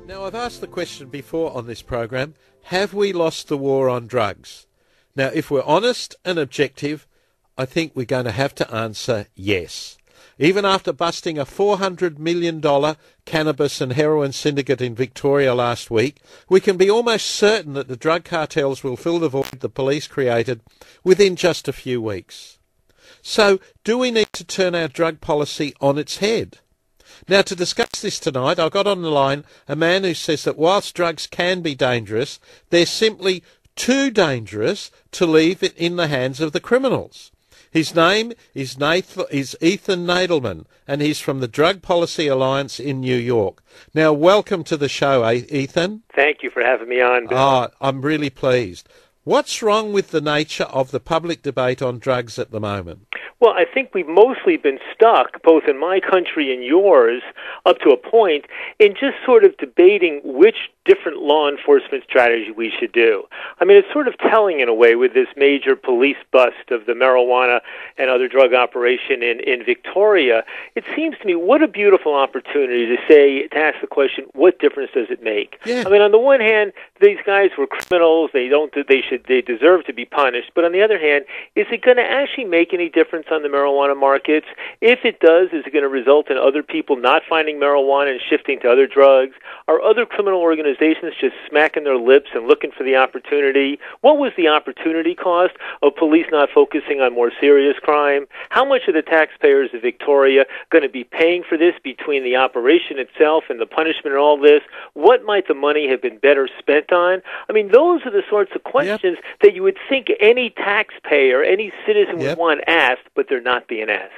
Now, I've asked the question before on this program, have we lost the war on drugs? Now, if we're honest and objective, I think we're going to have to answer yes. Even after busting a $400 million cannabis and heroin syndicate in Victoria last week, we can be almost certain that the drug cartels will fill the void the police created within just a few weeks. So, do we need to turn our drug policy on its head? Now, to discuss this tonight, I've got on the line a man who says that whilst drugs can be dangerous, they're simply too dangerous to leave it in the hands of the criminals. His name is Ethan Nadelmann, and he's from the Drug Policy Alliance in New York. Now, welcome to the show, Ethan. Thank you for having me on, Bill. I'm really pleased. What's wrong with the nature of the public debate on drugs at the moment? Well, I think we've mostly been stuck, both in my country and yours, up to a point, in just sort of debating which different law enforcement strategy we should do. I mean, it's sort of telling in a way with this major police bust of the marijuana and other drug operation in Victoria. It seems to me what a beautiful opportunity to ask the question, what difference does it make? Yeah. I mean, on the one hand, these guys were criminals. They deserve to be punished. But on the other hand, is it going to actually make any difference on the marijuana markets? If it does, is it going to result in other people not finding marijuana and shifting to other drugs? Are other criminal organizations just smacking their lips and looking for the opportunity? What was the opportunity cost of police not focusing on more serious crime? How much are the taxpayers of Victoria going to be paying for this between the operation itself and the punishment and all this? What might the money have been better spent on? I mean, those are the sorts of questions that you would think any taxpayer, any citizen would want asked, but they're not being asked.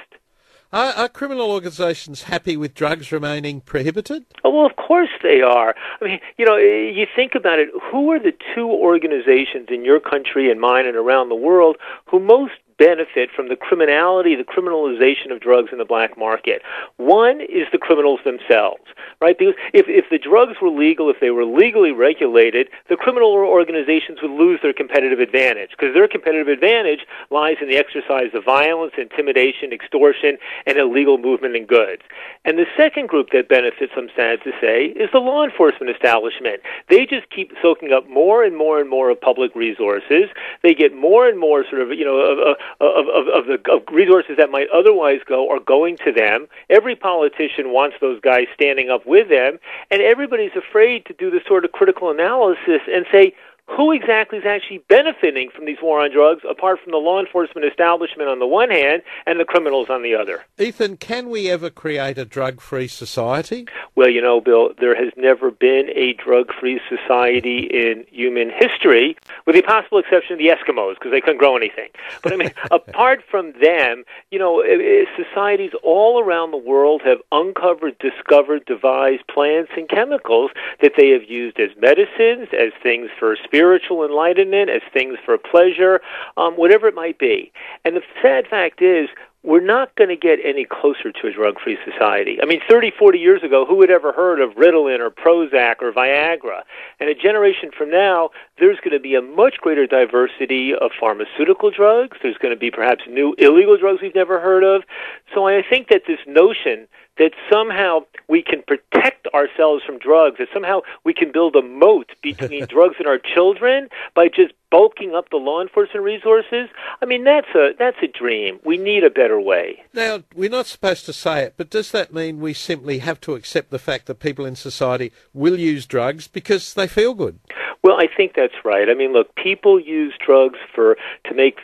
Are criminal organisations happy with drugs remaining prohibited? Oh, well, of course they are. I mean, you think about it, who are the two organizations in your country and mine and around the world who most benefit from the criminalization of drugs in the black market? One is the criminals themselves, right? Because if the drugs were legal, if they were legally regulated, the criminal organizations would lose their competitive advantage, because their competitive advantage lies in the exercise of violence, intimidation, extortion, and illegal movement in goods. And the second group that benefits, I'm sad to say, is the law enforcement establishment. They just keep soaking up more and more and more of public resources. They get more and more sort of, of resources that might otherwise go are going to them. Every politician wants those guys standing up with them, and everybody's afraid to do the sort of critical analysis and say, who exactly is actually benefiting from these war on drugs, apart from the law enforcement establishment on the one hand and the criminals on the other? Ethan, can we ever create a drug-free society? Well, Bill, there has never been a drug-free society in human history, with the possible exception of the Eskimos, because they couldn't grow anything. But, I mean, apart from them, societies all around the world have uncovered, discovered, devised plants and chemicals that they have used as medicines, as things for spiritual enlightenment, as things for pleasure, whatever it might be. And the sad fact is, we're not going to get any closer to a drug-free society. I mean, 30, 40 years ago, who had ever heard of Ritalin or Prozac or Viagra? And a generation from now, there's going to be a much greater diversity of pharmaceutical drugs. There's going to be perhaps new illegal drugs we've never heard of. So I think that this notion that somehow we can protect ourselves from drugs, that somehow we can build a moat between drugs and our children by just bulking up the law enforcement resources, I mean, that's a dream. We need a better way. Now, we're not supposed to say it, but does that mean we simply have to accept the fact that people in society will use drugs because they feel good? Well, I think that's right. I mean, look, people use drugs to make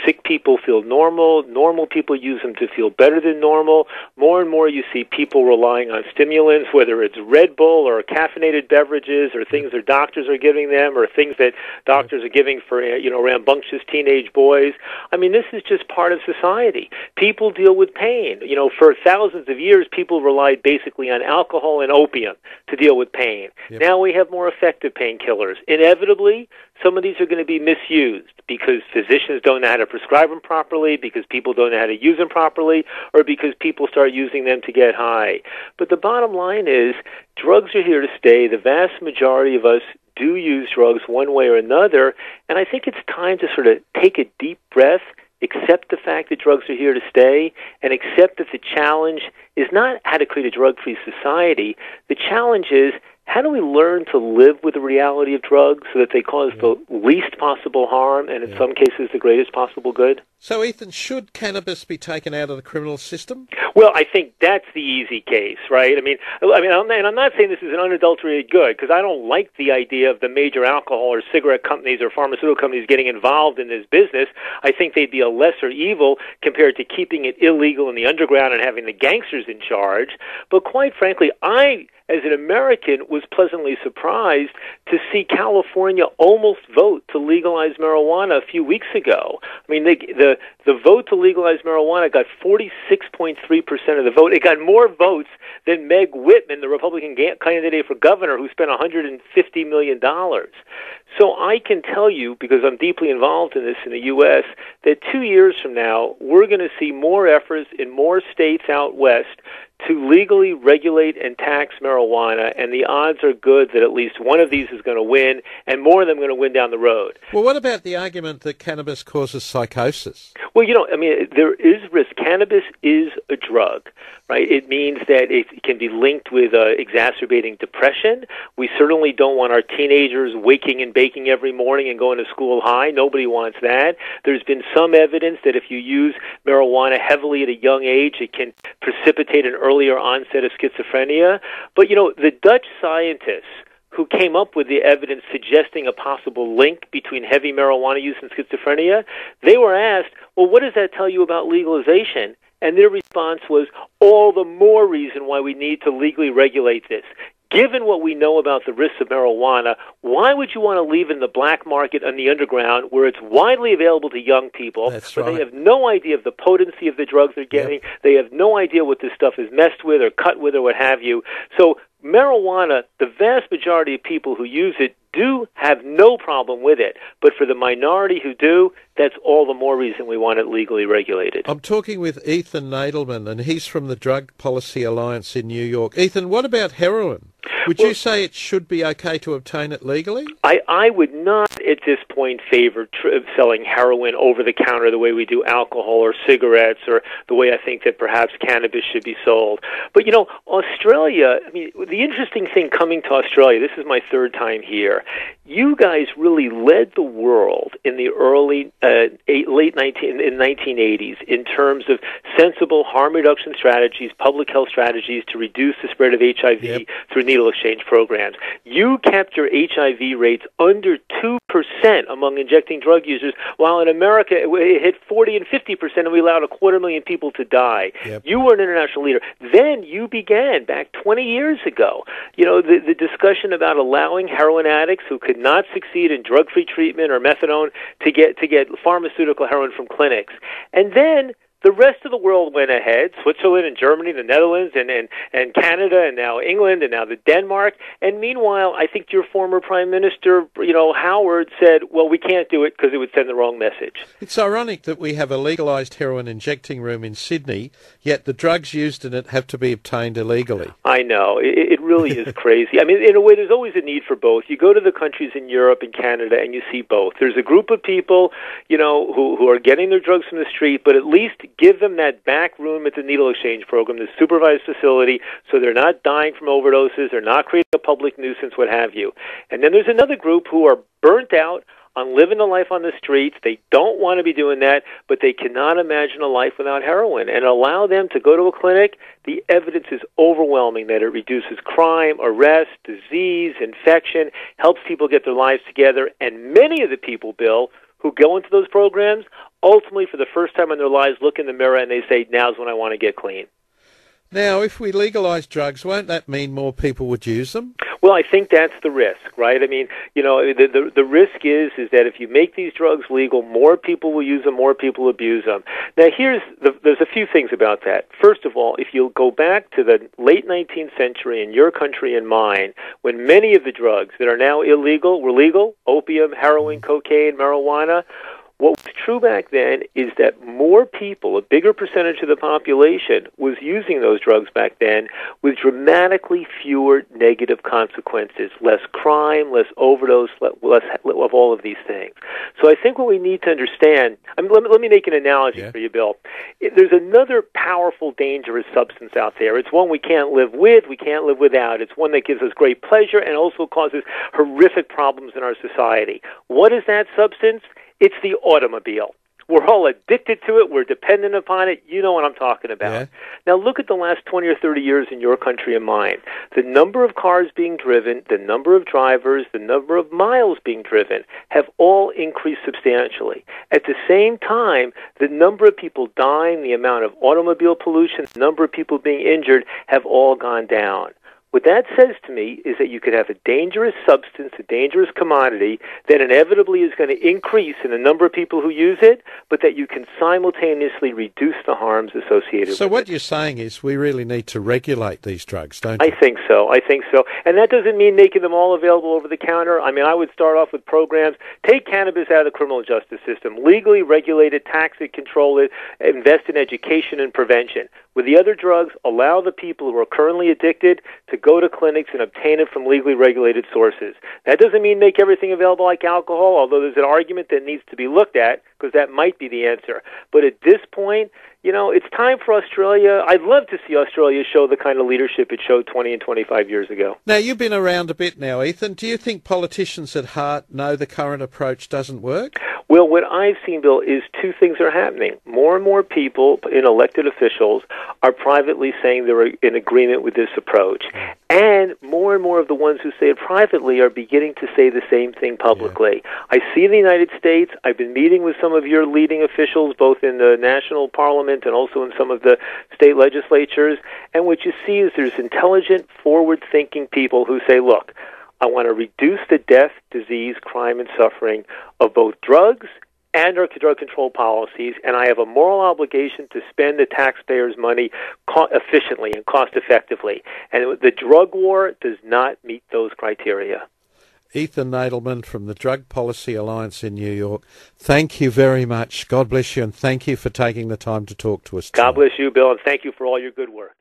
sick people feel normal. Normal people use them to feel better than normal. More and more you see people relying on stimulants, whether it's Red Bull or caffeinated beverages or things their doctors are giving them or things that doctors are giving for, rambunctious teenage boys. I mean, this is just part of society. People deal with pain. For thousands of years, people relied basically on alcohol and opium to deal with pain. Yep. Now we have more effective painkillers. Inevitably, some of these are going to be misused because physicians don't know how to prescribe them properly, because people don't know how to use them properly, or because people start using them to get high. But the bottom line is, drugs are here to stay. The vast majority of us do use drugs one way or another, and I think it's time to sort of take a deep breath, accept the fact that drugs are here to stay, and accept that the challenge is not how to create a drug-free society. The challenge is how do we learn to live with the reality of drugs so that they cause the least possible harm and in some cases the greatest possible good? So, Ethan, should cannabis be taken out of the criminal system? Well, I think that's the easy case, right? I'm not saying this is an unadulterated good, because I don't like the idea of the major alcohol or cigarette companies or pharmaceutical companies getting involved in this business. I think they'd be a lesser evil compared to keeping it illegal in the underground and having the gangsters in charge. But quite frankly, I, as an American, was pleasantly surprised to see California almost vote to legalize marijuana a few weeks ago. I mean, the vote to legalize marijuana got 46.3% of the vote. It got more votes than Meg Whitman, the Republican candidate for governor, who spent $150 million. So I can tell you, because I'm deeply involved in this in the U.S., that 2 years from now, we're going to see more efforts in more states out west to legally regulate and tax marijuana, and the odds are good that at least one of these is going to win, and more of them are going to win down the road. Well, what about the argument that cannabis causes psychosis? Well, there is risk. Cannabis is a drug, right? It means that it can be linked with exacerbating depression. We certainly don't want our teenagers waking and baking every morning and going to school high. Nobody wants that. There's been some evidence that if you use marijuana heavily at a young age, it can precipitate an earlier onset of schizophrenia. But, the Dutch scientists who came up with the evidence suggesting a possible link between heavy marijuana use and schizophrenia, they were asked, well, what does that tell you about legalization? And their response was, all the more reason why we need to legally regulate this. Given what we know about the risks of marijuana, why would you want to leave in the black market and the underground where it's widely available to young people, That's but right. They have no idea of the potency of the drugs they're getting, They have no idea what this stuff is messed with or cut with or what have you. So marijuana, the vast majority of people who use it do have no problem with it, but for the minority who do, that's all the more reason we want it legally regulated. I'm talking with Ethan Nadelmann, and he's from the Drug Policy Alliance in New York. Ethan, what about heroin? Would you say it should be okay to obtain it legally? I would not at this point favor selling heroin over the counter the way we do alcohol or cigarettes, or the way I think that perhaps cannabis should be sold. But, Australia, the interesting thing coming to Australia, this is my third time here, you guys really led the world in the early, late 1980s in terms of sensible harm reduction strategies, public health strategies to reduce the spread of HIV through needle exchange programs. You kept your HIV rates under 2% among injecting drug users, while in America it hit 40 and 50%, and we allowed 250,000 people to die. You were an international leader. Then you began, back 20 years ago, the discussion about allowing heroin addicts who could not succeed in drug-free treatment or methadone to get pharmaceutical heroin from clinics. And then the rest of the world went ahead, Switzerland and Germany, the Netherlands, and Canada, and now England, and now the Denmark. And meanwhile, I think your former Prime Minister, Howard, said, well, we can't do it because it would send the wrong message. It's ironic that we have a legalised heroin injecting room in Sydney, yet the drugs used in it have to be obtained illegally. I know. It really is crazy. In a way, there's always a need for both. You go to the countries in Europe and Canada, and you see both. There's a group of people, who are getting their drugs from the street, but at least give them that back room at the needle exchange program, the supervised facility, so they're not dying from overdoses, they're not creating a public nuisance, what have you. And then there's another group who are burnt out on living a life on the streets. They don't want to be doing that, but they cannot imagine a life without heroin. And allow them to go to a clinic, the evidence is overwhelming that it reduces crime, arrest, disease, infection, helps people get their lives together. And many of the people, Bill, who go into those programs, ultimately, for the first time in their lives, look in the mirror and they say, now's when I want to get clean. Now, if we legalise drugs, won't that mean more people would use them? Well, I think that's the risk, right? The risk is that if you make these drugs legal, more people will use them, more people abuse them. Now, there's a few things about that. First of all, if you go back to the late 19th century in your country and mine, when many of the drugs that are now illegal were legal, opium, heroin, cocaine, marijuana, What was true back then is that more people, a bigger percentage of the population, was using those drugs back then with dramatically fewer negative consequences, less crime, less overdose, less of all of these things. So I think what we need to understand, let me make an analogy for you, Bill. There's another powerful, dangerous substance out there. It's one we can't live with, we can't live without. It's one that gives us great pleasure and also causes horrific problems in our society. What is that substance? It's the automobile. We're all addicted to it. We're dependent upon it. You know what I'm talking about. Yeah. Now, look at the last 20 or 30 years in your country and mine. The number of cars being driven, the number of drivers, the number of miles being driven have all increased substantially. At the same time, the number of people dying, the amount of automobile pollution, the number of people being injured have all gone down. What that says to me is that you could have a dangerous substance, a dangerous commodity that inevitably is going to increase in the number of people who use it, but that you can simultaneously reduce the harms associated with it. So what you're saying is we really need to regulate these drugs, don't you? I think so. And that doesn't mean making them all available over the counter. I mean, I would start off with programs. Take cannabis out of the criminal justice system. Legally regulate it, tax it, control it, invest in education and prevention. With the other drugs, allow the people who are currently addicted to go to clinics and obtain it from legally regulated sources. That doesn't mean make everything available like alcohol, although there's an argument that needs to be looked at because that might be the answer. But at this point, you know, it's time for Australia. I'd love to see Australia show the kind of leadership it showed 20 and 25 years ago. Now, you've been around a bit now, Ethan. Do you think politicians at heart know the current approach doesn't work? Well, what I've seen, Bill, is two things are happening. More and more people in elected officials are privately saying they're in agreement with this approach. And more of the ones who say it privately are beginning to say the same thing publicly. Yeah. I see in the United States, I've been meeting with some of your leading officials, both in the national parliament and also in some of the state legislatures, and what you see is there's intelligent, forward-thinking people who say, look, I want to reduce the death, disease, crime, and suffering of both drugs and our drug control policies, and I have a moral obligation to spend the taxpayers' money efficiently and cost-effectively. And the drug war does not meet those criteria. Ethan Nadelmann from the Drug Policy Alliance in New York, thank you very much. God bless you, and thank you for taking the time to talk to us tonight. God bless you, Bill, and thank you for all your good work.